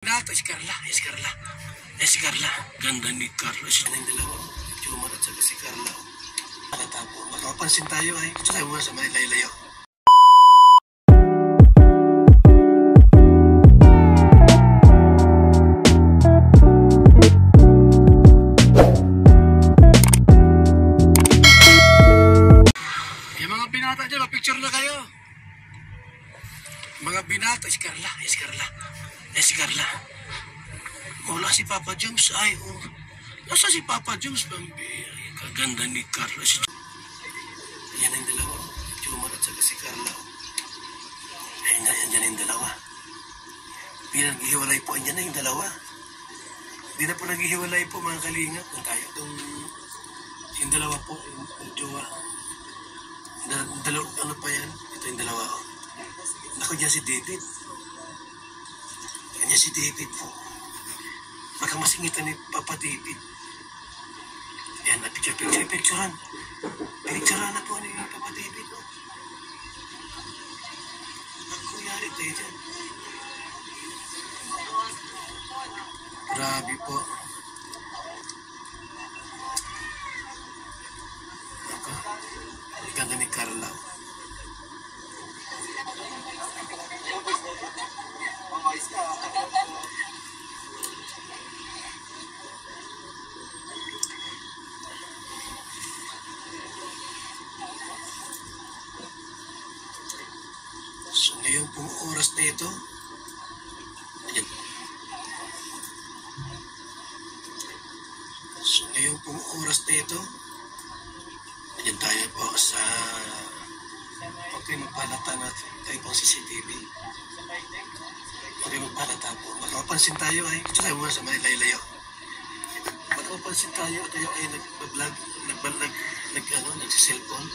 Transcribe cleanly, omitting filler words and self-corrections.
Nato, si Carla. Si Carla. Ganda ni Carla. Sila yung dalawa. Jumar at saka si Carla. Nakatapo. Makapansin tayo ay. Ito tayo muna sa Manilaylayo. Yung mga binata dyan, mapicture na kayo. Mga binata, si Carla. Wala si Papa James. Ay, oh. Nasa si Papa James, Bambi? Kaganda ni Carla. Yan ang dalawa. Jumar at saka si Carla. Ay, yan yung dalawa. Pinag-ihiwalay po. Yan na yung dalawa. Hindi na po nag-ihiwalay po, mga kalingap. Kung tayo itong yung dalawa po, yung jowa. Ano pa yan? Ito yung dalawa. Oh. Ako dyan si David. Yan si David po. Baka masingitan ni Papa David. Yan, picturean. Pinicturean na po ni Papa David. Oh. Ako, yari tayo dyan. Grabe po. Ako, ganda ni Carla. So ngayon pong oras na ito, ayan tayo po sa magpalata na tayo pong CCTV. Magpalata po. Makapansin tayo ay, ito tayo muna sa Manilaylayo. Makapansin tayo ay nag-vlog, nagsiselfone.